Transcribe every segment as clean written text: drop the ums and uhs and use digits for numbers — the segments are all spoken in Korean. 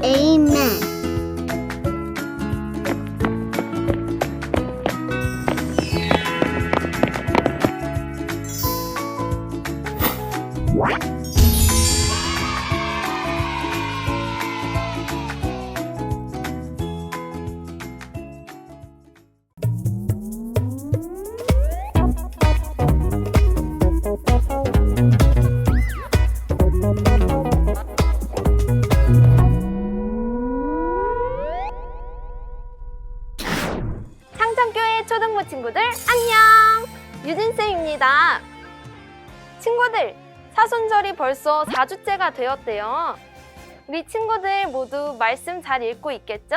Amen. 창천교회 초등부 친구들 안녕! 유진쌤입니다. 친구들, 사순절이 벌써 4주째가 되었대요. 우리 친구들 모두 말씀 잘 읽고 있겠죠?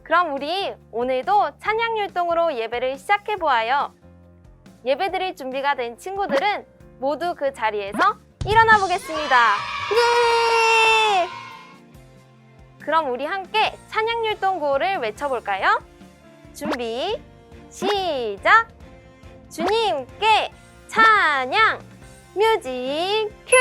그럼 우리 오늘도 찬양율동으로 예배를 시작해 보아요. 예배 드릴 준비가 된 친구들은 모두 그 자리에서 일어나 보겠습니다. 예! 그럼 우리 함께 찬양율동 구호를 외쳐볼까요? 준비, 시작! 주님께 찬양, 뮤직 큐!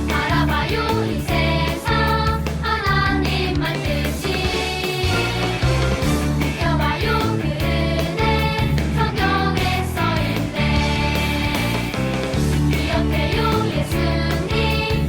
바라봐요 이 세상 하나님만 뜻이 느껴봐요 그 은혜 성경에 써있네 기억해요 예수님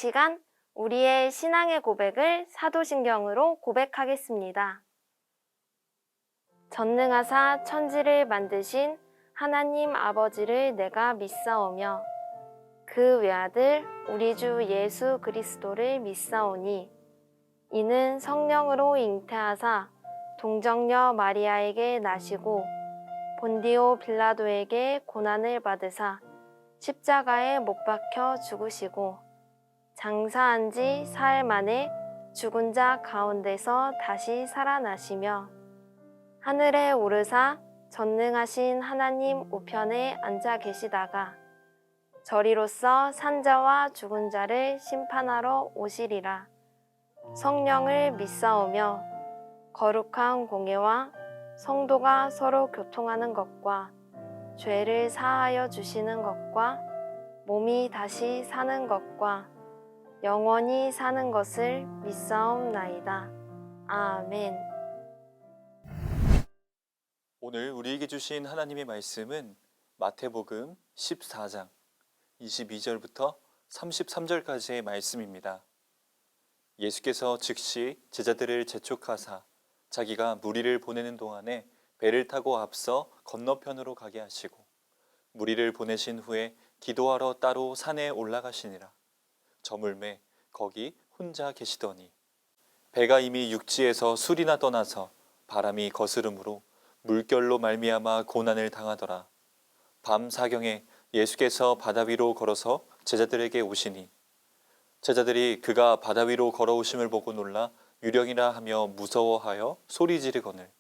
시간 우리의 신앙의 고백을 사도신경으로 고백하겠습니다. 전능하사 천지를 만드신 하나님 아버지를 내가 믿사오며 그 외아들 우리 주 예수 그리스도를 믿사오니 이는 성령으로 잉태하사 동정녀 마리아에게 나시고 본디오 빌라도에게 고난을 받으사 십자가에 못 박혀 죽으시고 장사한 지 사흘 만에 죽은 자 가운데서 다시 살아나시며 하늘에 오르사 전능하신 하나님 우편에 앉아 계시다가 저리로서 산자와 죽은 자를 심판하러 오시리라. 성령을 믿사오며 거룩한 공예와 성도가 서로 교통하는 것과 죄를 사하여 주시는 것과 몸이 다시 사는 것과 영원히 사는 것을 믿사옵나이다. 아멘. 오늘 우리에게 주신 하나님의 말씀은 마태복음 14장 22절부터 33절까지의 말씀입니다. 예수께서 즉시 제자들을 재촉하사 자기가 무리를 보내는 동안에 배를 타고 앞서 건너편으로 가게 하시고 무리를 보내신 후에 기도하러 따로 산에 올라가시니라. 저물매 거기 혼자 계시더니 배가 이미 육지에서 술이나 떠나서 바람이 거스름으로 물결로 말미암아 고난을 당하더라. 밤 사경에 예수께서 바다 위로 걸어서 제자들에게 오시니 제자들이 그가 바다 위로 걸어오심을 보고 놀라 유령이라 하며 무서워하여 소리 지르거늘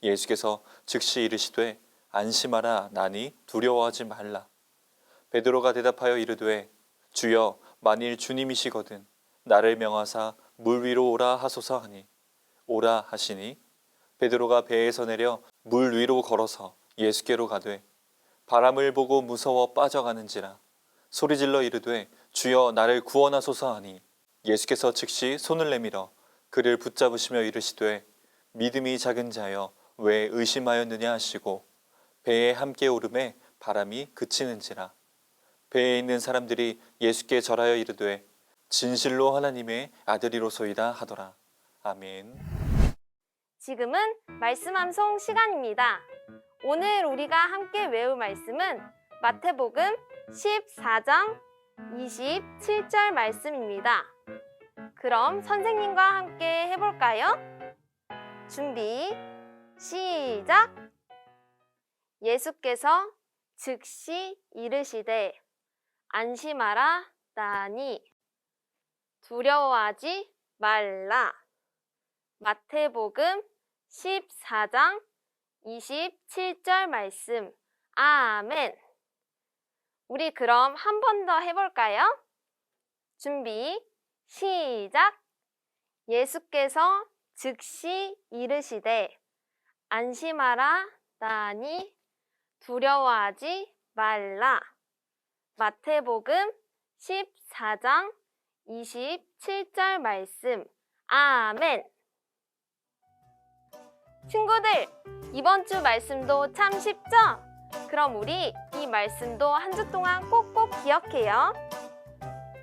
예수께서 즉시 이르시되 안심하라 나니 두려워하지 말라. 베드로가 대답하여 이르되 주여 만일 주님이시거든 나를 명하사 물 위로 오라 하소서 하니 오라 하시니 베드로가 배에서 내려 물 위로 걸어서 예수께로 가되 바람을 보고 무서워 빠져가는지라 소리질러 이르되 주여 나를 구원하소서 하니 예수께서 즉시 손을 내밀어 그를 붙잡으시며 이르시되 믿음이 작은 자여 왜 의심하였느냐 하시고 배에 함께 오름에 바람이 그치는지라. 배에 있는 사람들이 예수께 절하여 이르되 진실로 하나님의 아들이로소이다 하더라. 아멘. 지금은 말씀 암송 시간입니다. 오늘 우리가 함께 외울 말씀은 마태복음 14장 27절 말씀입니다. 그럼 선생님과 함께 해볼까요? 준비, 시작! 예수께서 즉시 이르시되 안심하라 나니 두려워하지 말라. 마태복음 14장 27절 말씀. 아멘. 우리 그럼 한 번 더 해볼까요? 준비, 시작! 예수께서 즉시 이르시되 안심하라 나니 두려워하지 말라. 마태복음 14장 27절 말씀. 아멘. 친구들, 이번 주 말씀도 참 쉽죠? 그럼 우리 이 말씀도 한 주 동안 꼭꼭 기억해요.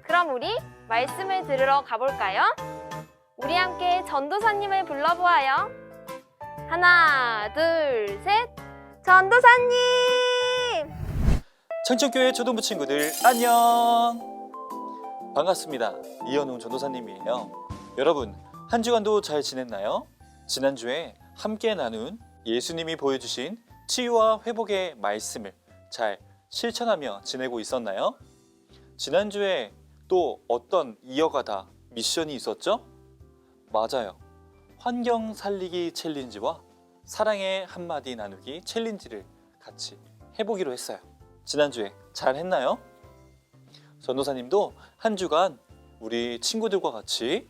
그럼 우리 말씀을 들으러 가볼까요? 우리 함께 전도사님을 불러보아요. 하나, 둘, 셋. 전도사님! 청천교회 초등부 친구들 안녕. 반갑습니다. 이현웅 전도사님이에요. 여러분 한 주간도 잘 지냈나요? 지난주에 함께 나눈 예수님이 보여주신 치유와 회복의 말씀을 잘 실천하며 지내고 있었나요? 지난주에 또 어떤 이어가다 미션이 있었죠? 맞아요. 환경 살리기 챌린지와 사랑의 한마디 나누기 챌린지를 같이 해보기로 했어요. 지난주에 잘 했나요? 전도사님도 한 주간 우리 친구들과 같이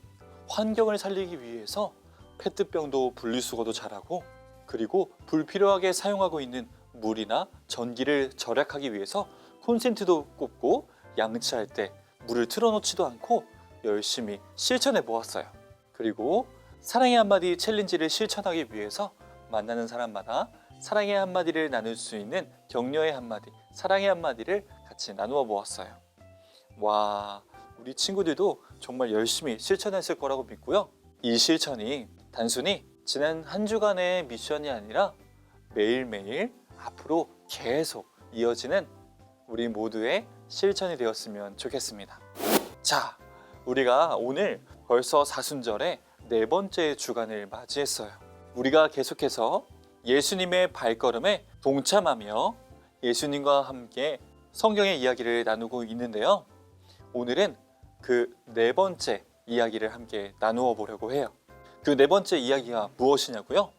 환경을 살리기 위해서 페트병도 분리수거도 잘하고 그리고 불필요하게 사용하고 있는 물이나 전기를 절약하기 위해서 콘센트도 꽂고 양치할 때 물을 틀어놓지도 않고 열심히 실천해 보았어요. 그리고 사랑의 한마디 챌린지를 실천하기 위해서 만나는 사람마다 사랑의 한마디를 나눌 수 있는 격려의 한마디, 사랑의 한마디를 같이 나누어 보았어요. 와, 우리 친구들도 정말 열심히 실천했을 거라고 믿고요. 이 실천이 단순히 지난 한 주간의 미션이 아니라 매일매일 앞으로 계속 이어지는 우리 모두의 실천이 되었으면 좋겠습니다. 자, 우리가 오늘 벌써 사순절의 4번째 주간을 맞이했어요. 우리가 계속해서 예수님의 발걸음에 동참하며 예수님과 함께 성경의 이야기를 나누고 있는데요. 오늘은 그 4번째 이야기를 함께 나누어 보려고 해요. 그 4번째 이야기가 무엇이냐고요?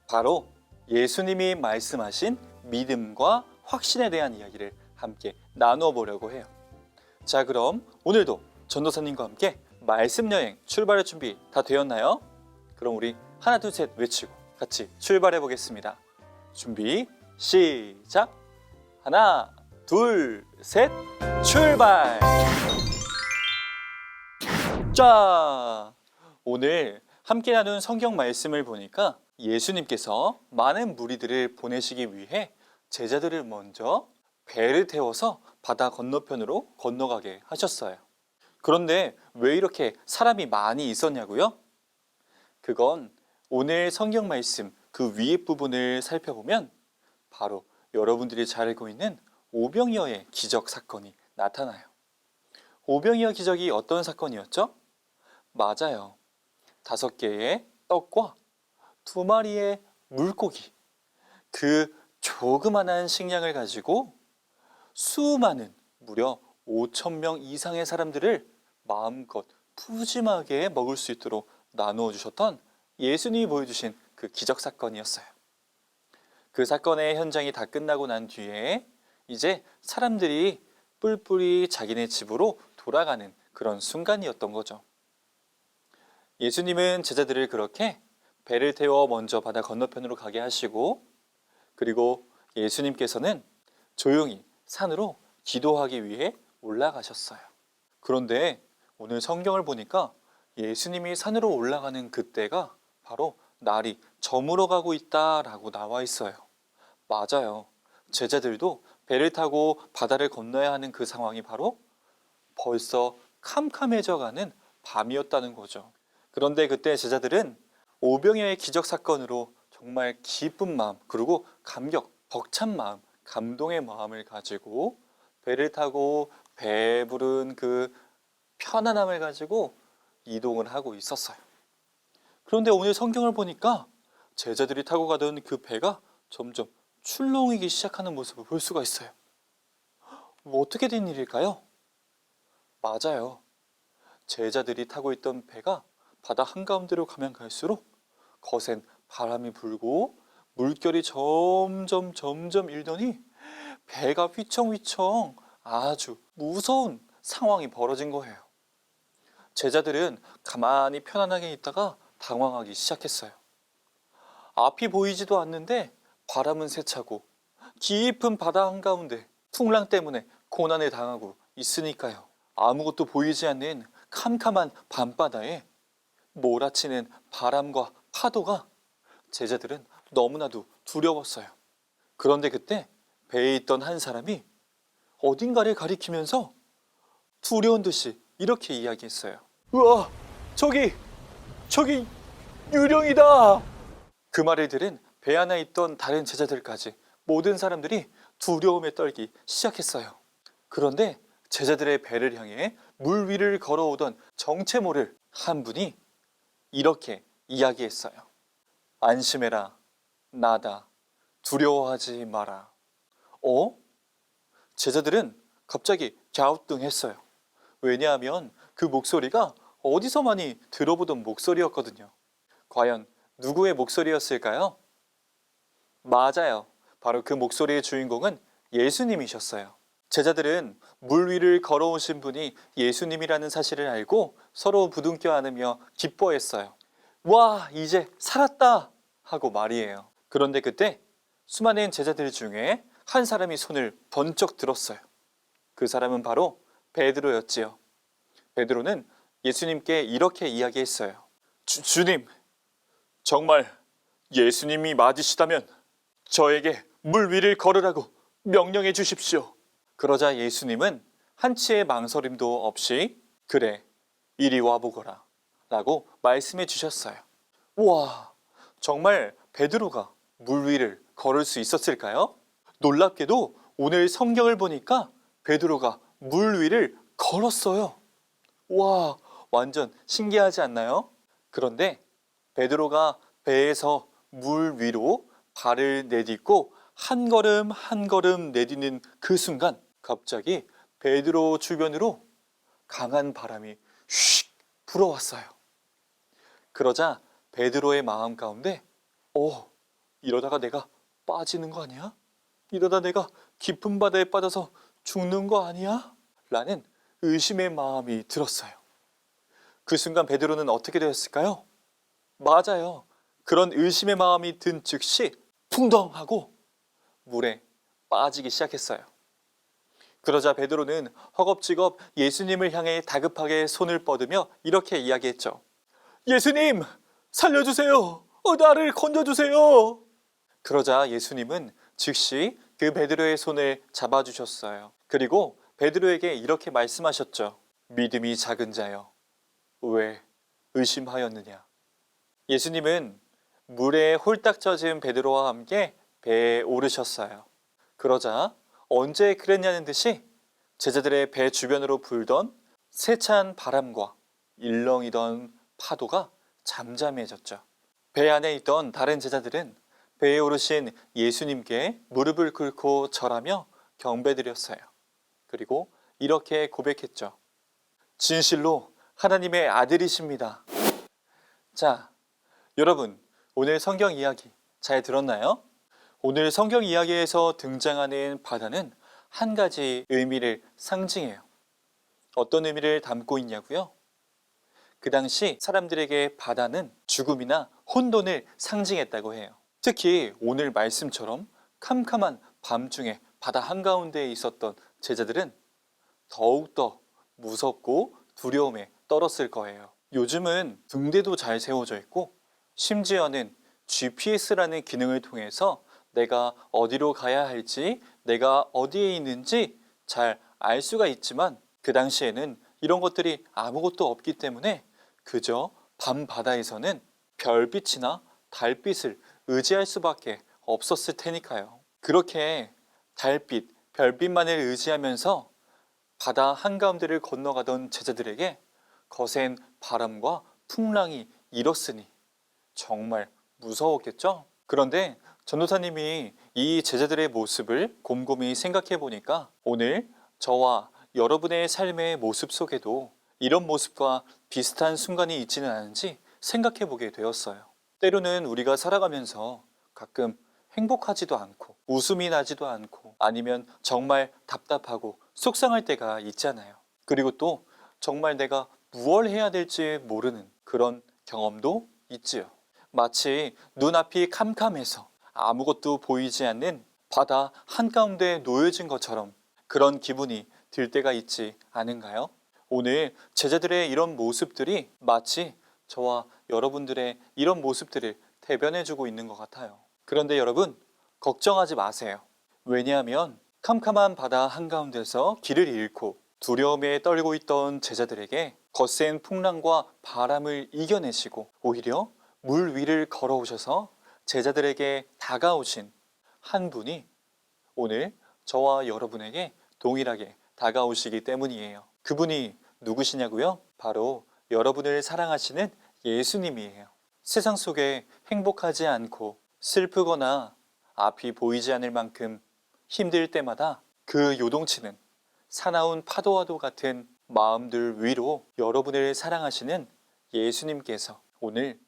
바로 예수님이 말씀하신 믿음과 확신에 대한 이야기를 함께 나누어 보려고 해요. 자, 그럼 오늘도 전도사님과 함께 말씀 여행 출발할 준비 다 되었나요? 그럼 우리 하나 둘 셋 외치고 같이 출발해 보겠습니다. 준비 시작! 하나 둘 셋 출발! 자, 오늘 함께 나눈 성경 말씀을 보니까 예수님께서 많은 무리들을 보내시기 위해 제자들을 먼저 배를 태워서 바다 건너편으로 건너가게 하셨어요. 그런데 왜 이렇게 사람이 많이 있었냐고요? 그건 오늘 성경 말씀 그 위에 부분을 살펴보면 바로 여러분들이 잘 알고 있는 오병이어의 기적 사건이 나타나요. 오병이어 기적이 어떤 사건이었죠? 맞아요. 5개의 떡과 2마리의 물고기, 그 조그만한 식량을 가지고 수많은 무려 5,000명 이상의 사람들을 마음껏 푸짐하게 먹을 수 있도록 나누어 주셨던 예수님이 보여주신 그 기적 사건이었어요. 그 사건의 현장이 다 끝나고 난 뒤에 이제 사람들이 뿔뿔이 자기네 집으로 돌아가는 그런 순간이었던 거죠. 예수님은 제자들을 그렇게 배를 태워 먼저 바다 건너편으로 가게 하시고, 그리고 예수님께서는 조용히 산으로 기도하기 위해 올라가셨어요. 그런데 오늘 성경을 보니까 예수님이 산으로 올라가는 그때가 바로 날이 저물어 가고 있다라고 나와 있어요. 맞아요. 제자들도 배를 타고 바다를 건너야 하는 그 상황이 바로 벌써 캄캄해져 가는 밤이었다는 거죠. 그런데 그때 제자들은 오병이어의 기적 사건으로 정말 기쁜 마음, 그리고 감격, 벅찬 마음, 감동의 마음을 가지고 배를 타고 배부른 그 편안함을 가지고 이동을 하고 있었어요. 그런데 오늘 성경을 보니까 제자들이 타고 가던 그 배가 점점 출렁이기 시작하는 모습을 볼 수가 있어요. 어떻게 된 일일까요? 맞아요. 제자들이 타고 있던 배가 바다 한가운데로 가면 갈수록 거센 바람이 불고 물결이 점점 일더니 배가 휘청휘청 아주 무서운 상황이 벌어진 거예요. 제자들은 가만히 편안하게 있다가 당황하기 시작했어요. 앞이 보이지도 않는데 바람은 세차고 깊은 바다 한가운데 풍랑 때문에 고난을 당하고 있으니까요. 아무것도 보이지 않는 캄캄한 밤바다에 몰아치는 바람과 파도가 제자들은 너무나도 두려웠어요. 그런데 그때 배에 있던 한 사람이 어딘가를 가리키면서 두려운 듯이 이렇게 이야기했어요. 우와, 저기 유령이다. 그 말을 들은 배 안에 있던 다른 제자들까지 모든 사람들이 두려움에 떨기 시작했어요. 그런데 제자들의 배를 향해 물 위를 걸어오던 정체 모를 한 분이 이렇게 이야기했어요. 안심해라, 나다. 두려워하지 마라. 제자들은 갑자기 갸우뚱했어요. 왜냐하면 그 목소리가 어디서 많이 들어보던 목소리였거든요. 과연 누구의 목소리였을까요? 맞아요. 바로 그 목소리의 주인공은 예수님이셨어요. 제자들은 물 위를 걸어오신 분이 예수님이라는 사실을 알고 서로 부둥켜 안으며 기뻐했어요. 와, 이제 살았다! 하고 말이에요. 그런데 그때 수많은 제자들 중에 한 사람이 손을 번쩍 들었어요. 그 사람은 바로 베드로였지요. 베드로는 예수님께 이렇게 이야기했어요. 주님, 정말 예수님이 맞으시다면 저에게 물 위를 걸으라고 명령해 주십시오. 그러자 예수님은 한치의 망설임도 없이 그래, 이리 와보거라 라고 말씀해 주셨어요. 우와, 정말 베드로가 물 위를 걸을 수 있었을까요? 놀랍게도 오늘 성경을 보니까 베드로가 물 위를 걸었어요. 와, 완전 신기하지 않나요? 그런데 베드로가 배에서 물 위로 발을 내딛고 한 걸음 한 걸음 내딛는 그 순간 갑자기 베드로 주변으로 강한 바람이 휙 불어왔어요. 그러자 베드로의 마음 가운데 이러다가 내가 빠지는 거 아니야? 이러다 내가 깊은 바다에 빠져서 죽는 거 아니야? 라는 의심의 마음이 들었어요. 그 순간 베드로는 어떻게 되었을까요? 맞아요. 그런 의심의 마음이 든 즉시 풍덩 하고 물에 빠지기 시작했어요. 그러자 베드로는 허겁지겁 예수님을 향해 다급하게 손을 뻗으며 이렇게 이야기했죠. 예수님, 살려주세요. 나를 건져주세요. 그러자 예수님은 즉시 그 베드로의 손을 잡아주셨어요. 그리고 베드로에게 이렇게 말씀하셨죠. 믿음이 작은 자여, 왜 의심하였느냐. 예수님은 물에 홀딱 젖은 베드로와 함께 배에 오르셨어요. 그러자 언제 그랬냐는 듯이 제자들의 배 주변으로 불던 세찬 바람과 일렁이던 파도가 잠잠해졌죠. 배 안에 있던 다른 제자들은 배에 오르신 예수님께 무릎을 꿇고 절하며 경배드렸어요. 그리고 이렇게 고백했죠. 진실로 하나님의 아들이십니다. 자, 여러분, 오늘 성경 이야기 잘 들었나요? 오늘 성경 이야기에서 등장하는 바다는 한 가지 의미를 상징해요. 어떤 의미를 담고 있냐고요? 그 당시 사람들에게 바다는 죽음이나 혼돈을 상징했다고 해요. 특히 오늘 말씀처럼 캄캄한 밤중에 바다 한가운데에 있었던 제자들은 더욱더 무섭고 두려움에 떨었을 거예요. 요즘은 등대도 잘 세워져 있고 심지어는 GPS라는 기능을 통해서 내가 어디로 가야 할지, 내가 어디에 있는지 잘 알 수가 있지만 그 당시에는 이런 것들이 아무것도 없기 때문에 그저 밤 바다에서는 별빛이나 달빛을 의지할 수밖에 없었을 테니까요. 그렇게 달빛, 별빛만을 의지하면서 바다 한가운데를 건너가던 제자들에게 거센 바람과 풍랑이 일었으니 정말 무서웠겠죠? 그런데 전도사님이 이 제자들의 모습을 곰곰이 생각해 보니까 오늘 저와 여러분의 삶의 모습 속에도 이런 모습과 비슷한 순간이 있지는 않은지 생각해 보게 되었어요. 때로는 우리가 살아가면서 가끔 행복하지도 않고 웃음이 나지도 않고 아니면 정말 답답하고 속상할 때가 있잖아요. 그리고 또 정말 내가 무엇을 해야 될지 모르는 그런 경험도 있지요. 마치 눈앞이 캄캄해서 아무것도 보이지 않는 바다 한가운데 놓여진 것처럼 그런 기분이 들 때가 있지 않은가요? 오늘 제자들의 이런 모습들이 마치 저와 여러분들의 이런 모습들을 대변해주고 있는 것 같아요. 그런데 여러분, 걱정하지 마세요. 왜냐하면 캄캄한 바다 한가운데서 길을 잃고 두려움에 떨고 있던 제자들에게 거센 풍랑과 바람을 이겨내시고 오히려 물 위를 걸어오셔서 제자들에게 다가오신 한 분이 오늘 저와 여러분에게 동일하게 다가오시기 때문이에요. 그분이 누구시냐고요? 바로 여러분을 사랑하시는 예수님이에요. 세상 속에 행복하지 않고 슬프거나 앞이 보이지 않을 만큼 힘들 때마다 그 요동치는 사나운 파도와도 같은 마음들 위로 여러분을 사랑하시는 예수님께서 오늘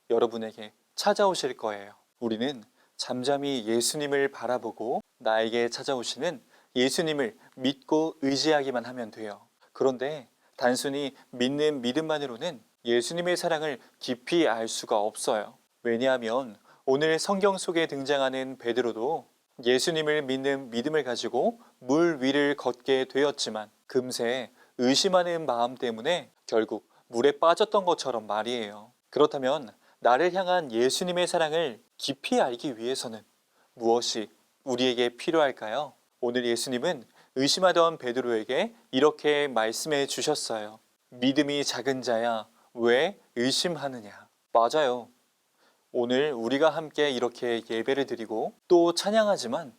여러분에게 찾아오실 거예요. 우리는 잠잠히 예수님을 바라보고 나에게 찾아오시는 예수님을 믿고 의지하기만 하면 돼요. 그런데 단순히 믿는 믿음만으로는 예수님의 사랑을 깊이 알 수가 없어요. 왜냐하면 오늘 성경 속에 등장하는 베드로도 예수님을 믿는 믿음을 가지고 물 위를 걷게 되었지만 금세 의심하는 마음 때문에 결국 물에 빠졌던 것처럼 말이에요. 그렇다면 나를 향한 예수님의 사랑을 깊이 알기 위해서는 무엇이 우리에게 필요할까요? 오늘 예수님은 의심하던 베드로에게 이렇게 말씀해 주셨어요. 믿음이 작은 자야 왜 의심하느냐. 맞아요. 오늘 우리가 함께 이렇게 예배를 드리고 또 찬양하지만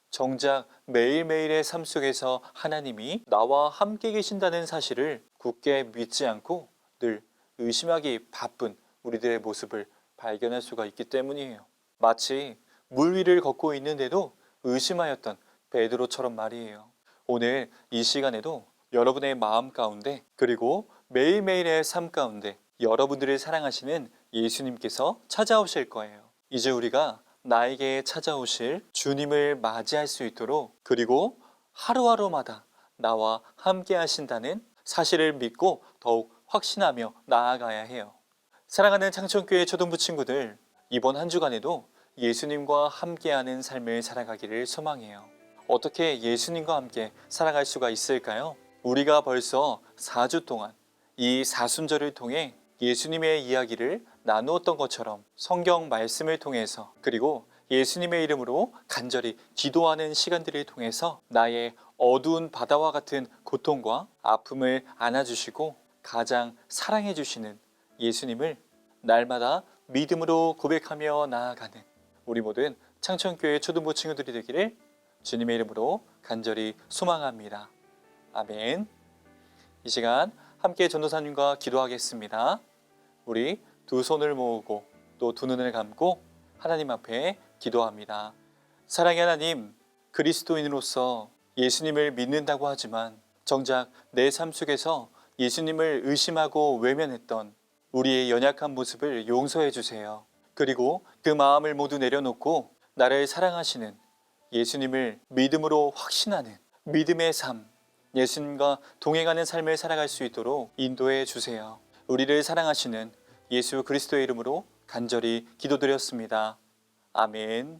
정작 매일매일의 삶 속에서 하나님이 나와 함께 계신다는 사실을 굳게 믿지 않고 늘 의심하기 바쁜 우리들의 모습을 발견할 수가 있기 때문이에요. 마치 물 위를 걷고 있는데도 의심하였던 베드로처럼 말이에요. 오늘 이 시간에도 여러분의 마음 가운데 그리고 매일매일의 삶 가운데 여러분들을 사랑하시는 예수님께서 찾아오실 거예요. 이제 우리가 나에게 찾아오실 주님을 맞이할 수 있도록 그리고 하루하루마다 나와 함께 하신다는 사실을 믿고 더욱 확신하며 나아가야 해요. 사랑하는 창천교회 초등부 친구들, 이번 한 주간에도 예수님과 함께하는 삶을 살아가기를 소망해요. 어떻게 예수님과 함께 살아갈 수가 있을까요? 우리가 벌써 4주 동안 이 사순절을 통해 예수님의 이야기를 나누었던 것처럼 성경 말씀을 통해서 그리고 예수님의 이름으로 간절히 기도하는 시간들을 통해서 나의 어두운 바다와 같은 고통과 아픔을 안아주시고 가장 사랑해 주시는 예수님을 날마다 믿음으로 고백하며 나아가는 우리 모든 창천교회 초등부 친구들이 되기를 주님의 이름으로 간절히 소망합니다. 아멘. 이 시간 함께 전도사님과 기도하겠습니다. 우리 두 손을 모으고 또 두 눈을 감고 하나님 앞에 기도합니다. 사랑의 하나님, 그리스도인으로서 예수님을 믿는다고 하지만 정작 내 삶 속에서 예수님을 의심하고 외면했던 우리의 연약한 모습을 용서해 주세요. 그리고 그 마음을 모두 내려놓고 나를 사랑하시는 예수님을 믿음으로 확신하는 믿음의 삶, 예수님과 동행하는 삶을 살아갈 수 있도록 인도해 주세요. 우리를 사랑하시는 예수 그리스도의 이름으로 간절히 기도드렸습니다. 아멘.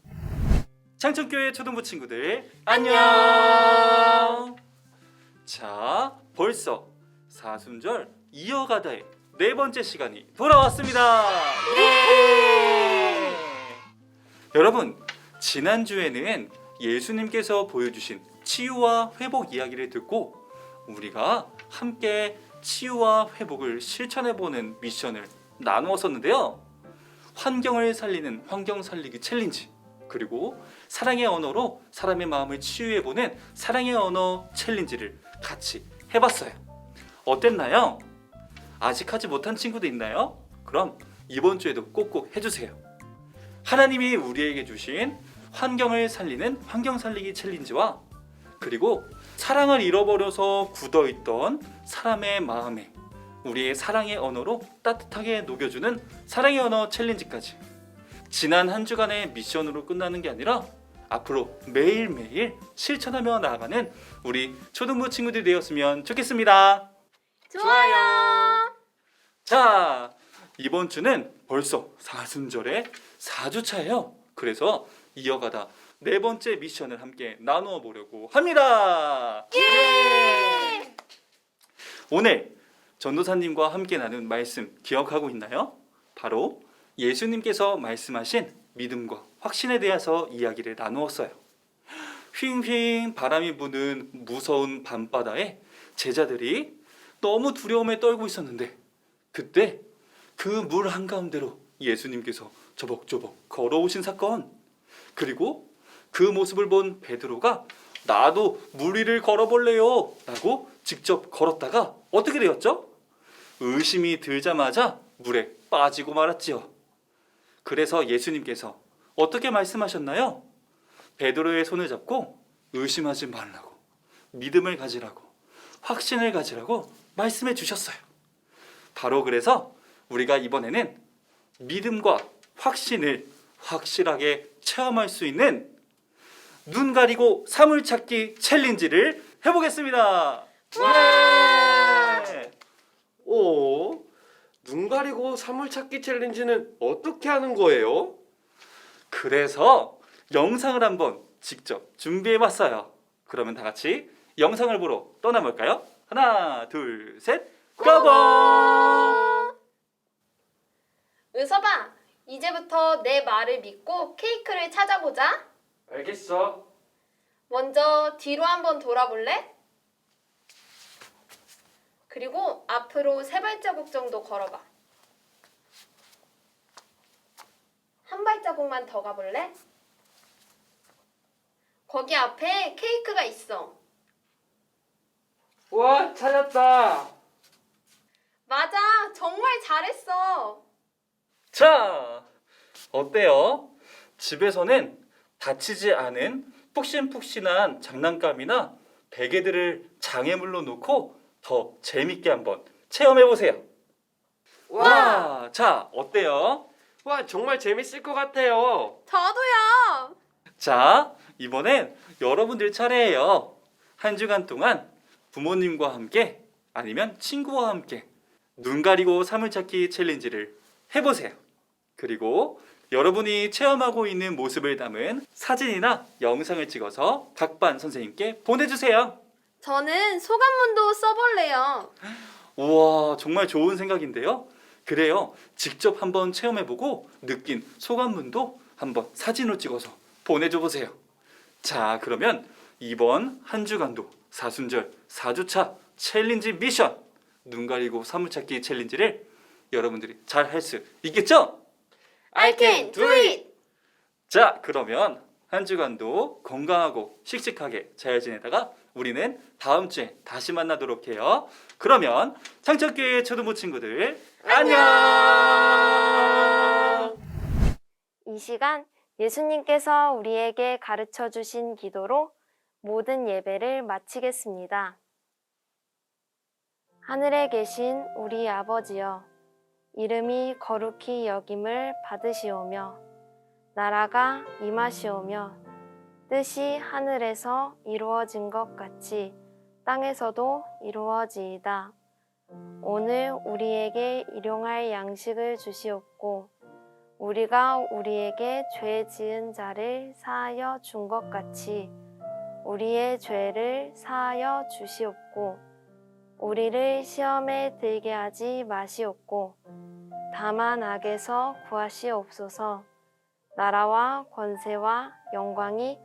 창천교회 초등부 친구들 안녕. 자, 벌써 사순절 이어가다의 네 번째 시간이 돌아왔습니다. 예! 여러분, 지난주에는 예수님께서 보여주신 치유와 회복 이야기를 듣고 우리가 함께 치유와 회복을 실천해보는 미션을 나누었었는데요. 환경을 살리는 환경 살리기 챌린지, 그리고 사랑의 언어로 사람의 마음을 치유해보는 사랑의 언어 챌린지를 같이 해봤어요. 어땠나요? 아직 하지 못한 친구도 있나요? 그럼 이번 주에도 꼭꼭 해주세요. 하나님이 우리에게 주신 환경을 살리는 환경 살리기 챌린지와 그리고 사랑을 잃어버려서 굳어있던 사람의 마음에 우리의 사랑의 언어로 따뜻하게 녹여주는 사랑의 언어 챌린지까지 지난 한 주간의 미션으로 끝나는 게 아니라 앞으로 매일매일 실천하며 나아가는 우리 초등부 친구들이 되었으면 좋겠습니다. 좋아요. 자, 이번 주는 벌써 사순절의 4주차예요. 그래서 이어가다 네 번째 미션을 함께 나누어 보려고 합니다. 예! 오늘 전도사님과 함께 나눈 말씀 기억하고 있나요? 바로 예수님께서 말씀하신 믿음과 확신에 대해서 이야기를 나누었어요. 휘잉휘잉 바람이 부는 무서운 밤바다에 제자들이 너무 두려움에 떨고 있었는데 그때 그 물 한가운데로 예수님께서 저벅저벅 걸어오신 사건, 그리고 그 모습을 본 베드로가 나도 물 위를 걸어볼래요 라고 직접 걸었다가 어떻게 되었죠? 의심이 들자마자 물에 빠지고 말았지요. 그래서 예수님께서 어떻게 말씀하셨나요? 베드로의 손을 잡고 의심하지 말라고, 믿음을 가지라고, 확신을 가지라고 말씀해 주셨어요. 바로 그래서 우리가 이번에는 믿음과 확신을 확실하게 체험할 수 있는 눈 가리고 사물 찾기 챌린지를 해보겠습니다. 네. 오, 눈 가리고 사물 찾기 챌린지는 어떻게 하는 거예요? 그래서 영상을 한번 직접 준비해봤어요. 그러면 다 같이 영상을 보러 떠나볼까요? 하나, 둘, 셋, 고고! 은서봐, 이제부터 내 말을 믿고 케이크를 찾아보자. 알겠어. 먼저 뒤로 한번 돌아볼래? 그리고 앞으로 3발자국 정도 걸어봐. 한 발자국만 더 가볼래? 거기 앞에 케이크가 있어. 와, 찾았다. 맞아, 정말 잘했어. 자, 어때요? 집에서는 다치지 않은 푹신푹신한 장난감이나 베개들을 장애물로 놓고 더 재밌게 한번 체험해보세요. 와, 자, 어때요? 와, 정말 재밌을 것 같아요. 저도요. 자, 이번엔 여러분들 차례예요. 한 주간 동안 부모님과 함께 아니면 친구와 함께 눈 가리고 사물찾기 챌린지를 해보세요. 그리고 여러분이 체험하고 있는 모습을 담은 사진이나 영상을 찍어서 각 반 선생님께 보내주세요. 저는 소감문도 써볼래요. 우와, 정말 좋은 생각인데요. 그래요. 직접 한번 체험해보고 느낀 소감문도 한번 사진으로 찍어서 보내줘 보세요. 자, 그러면 이번 한 주간도 사순절 4주차 챌린지 미션 눈 가리고 사물찾기 챌린지를 여러분들이 잘 할 수 있겠죠? I can do it. 자, 그러면 한 주간도 건강하고 씩씩하게 잘 지내다가 우리는 다음 주에 다시 만나도록 해요. 그러면 창척교회 초등부 친구들 안녕! 이 시간 예수님께서 우리에게 가르쳐 주신 기도로 모든 예배를 마치겠습니다. 하늘에 계신 우리 아버지여, 이름이 거룩히 여김을 받으시오며 나라가 임하시오며 뜻이 하늘에서 이루어진 것 같이 땅에서도 이루어지이다. 오늘 우리에게 일용할 양식을 주시옵고 우리가 우리에게 죄 지은 자를 사하여 준 것 같이 우리의 죄를 사하여 주시옵고 우리를 시험에 들게 하지 마시옵고 다만 악에서 구하시옵소서. 나라와 권세와 영광이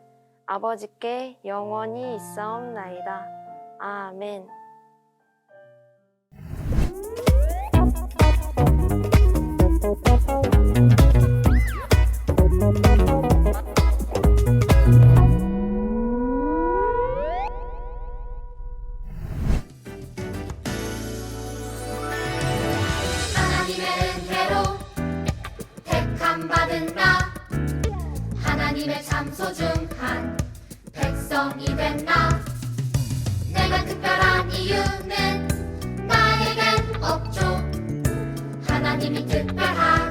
아버지께 영원히 있사옵나이다. 아멘. 하나님의 은혜로 택함 받은 나 하나님의 참 소중한 백성이 된 나 내가 특별한 이유는 나에겐 없죠 하나님이 특별한